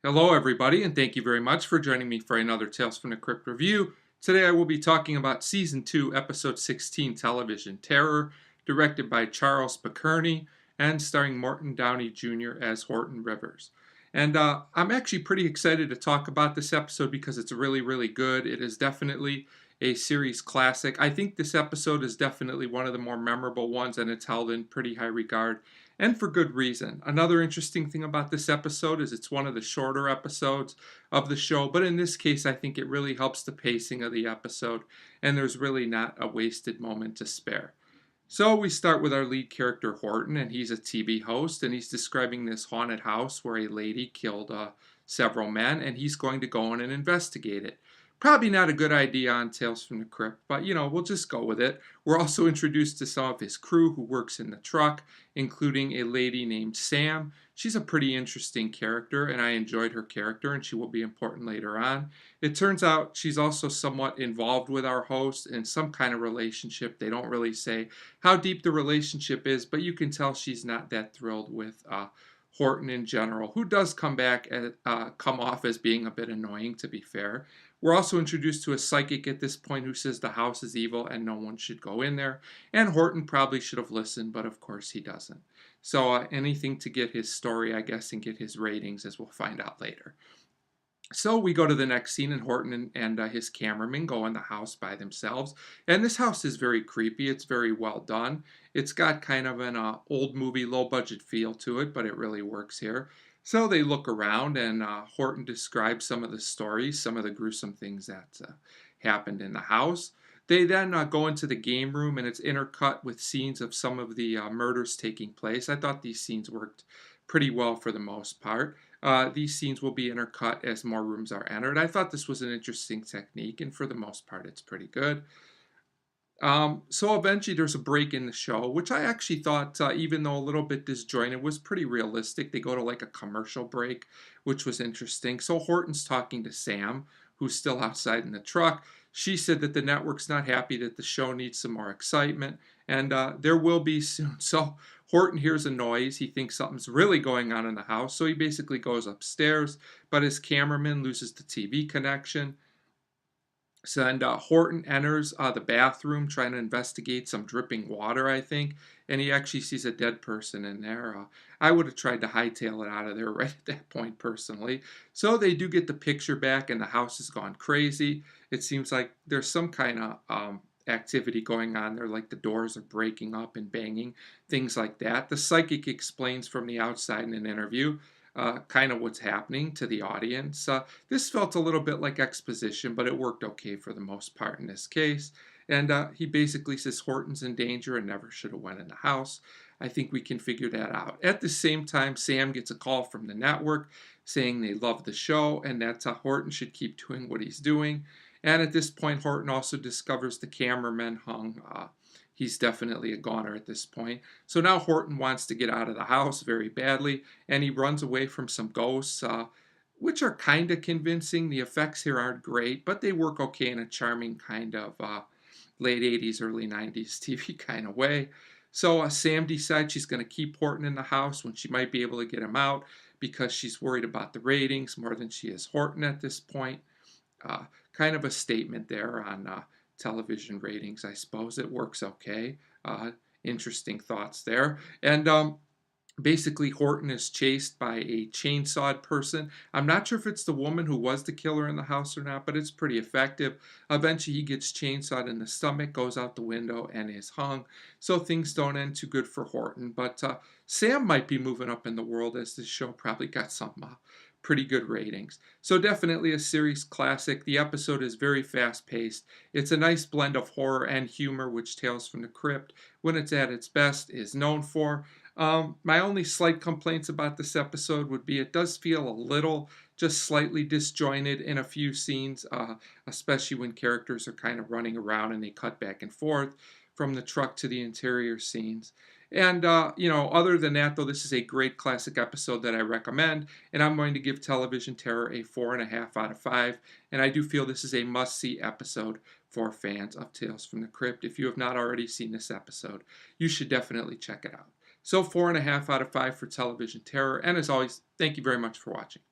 Hello, everybody, and thank you very much for joining me for another Tales from the Crypt review. Today I will be talking about Season 2, Episode 16, Television Terror, directed by Charles Picerni and starring Morton Downey Jr. as Horton Rivers. And I'm actually pretty excited to talk about this episode because it's really, really good. It is definitely a series classic. I think this episode is definitely one of the more memorable ones, and it's held in pretty high regard, and for good reason. Another interesting thing about this episode is it's one of the shorter episodes of the show, but in this case, I think it really helps the pacing of the episode, and there's really not a wasted moment to spare. So we start with our lead character, Horton, and he's a TV host, and he's describing this haunted house where a lady killed several men, and he's going to go in and investigate it. Probably not a good idea on Tales from the Crypt, but we'll just go with it. We're also introduced to some of his crew who works in the truck, including a lady named Sam. She's a pretty interesting character, and I enjoyed her character, and she will be important later on. It turns out she's also somewhat involved with our host in some kind of relationship. They don't really say how deep the relationship is, but you can tell she's not that thrilled with Horton in general, who does come off as being a bit annoying, to be fair. We're also introduced to a psychic at this point who says the house is evil and no one should go in there. And Horton probably should have listened, but of course he doesn't. So anything to get his story, I guess, and get his ratings, as we'll find out later. So we go to the next scene, and Horton and his cameraman go in the house by themselves. And this house is very creepy. It's very well done. It's got kind of an old movie, low-budget feel to it, but it really works here. So they look around, and Horton describes some of the stories, some of the gruesome things that happened in the house. They then go into the game room, and it's intercut with scenes of some of the murders taking place. I thought these scenes worked pretty well for the most part. These scenes will be intercut as more rooms are entered. I thought this was an interesting technique, and for the most part, it's pretty good. So eventually there's a break in the show, which I actually thought, even though a little bit disjointed, was pretty realistic. They go to like a commercial break, which was interesting. So Horton's talking to Sam, who's still outside in the truck. She said that the network's not happy, that the show needs some more excitement, and there will be soon. So Horton hears a noise. He thinks something's really going on in the house, so he basically goes upstairs, but his cameraman loses the TV connection. So, and Horton enters the bathroom trying to investigate some dripping water, I think, and he actually sees a dead person in there. I would have tried to hightail it out of there right at that point, personally. So they do get the picture back, and the house has gone crazy. It seems like there's some kind of activity going on there, like the doors are breaking up and banging, things like that. The psychic explains from the outside in an interview kind of what's happening to the audience. This felt a little bit like exposition, but it worked okay for the most part in this case. And he basically says Horton's in danger and never should have went in the house. I think we can figure that out. At the same time, Sam gets a call from the network saying they love the show and that Horton should keep doing what he's doing. And at this point, Horton also discovers the cameraman hung. He's definitely a goner at this point. So now Horton wants to get out of the house very badly, and he runs away from some ghosts, which are kind of convincing. The effects here aren't great, but they work okay in a charming kind of late 80s, early 90s TV kind of way. So Sam decides she's going to keep Horton in the house when she might be able to get him out because she's worried about the ratings more than she is Horton at this point. Kind of a statement there on television ratings, I suppose. It works okay. Interesting thoughts there. And basically, Horton is chased by a chainsawed person. I'm not sure if it's the woman who was the killer in the house or not, but it's pretty effective. Eventually, he gets chainsawed in the stomach, goes out the window, and is hung. So things don't end too good for Horton. But Sam might be moving up in the world, as this show probably got some pretty good ratings. So definitely a series classic. The episode is very fast-paced. It's a nice blend of horror and humor, which Tales from the Crypt, when it's at its best, is known for. My only slight complaints about this episode would be it does feel a little, just slightly disjointed in a few scenes, especially when characters are kind of running around and they cut back and forth from the truck to the interior scenes. And, other than that, though, this is a great classic episode that I recommend, and I'm going to give Television Terror a 4.5 out of 5, and I do feel this is a must-see episode for fans of Tales from the Crypt. If you have not already seen this episode, you should definitely check it out. So 4.5 out of 5 for Television Terror, and as always, thank you very much for watching.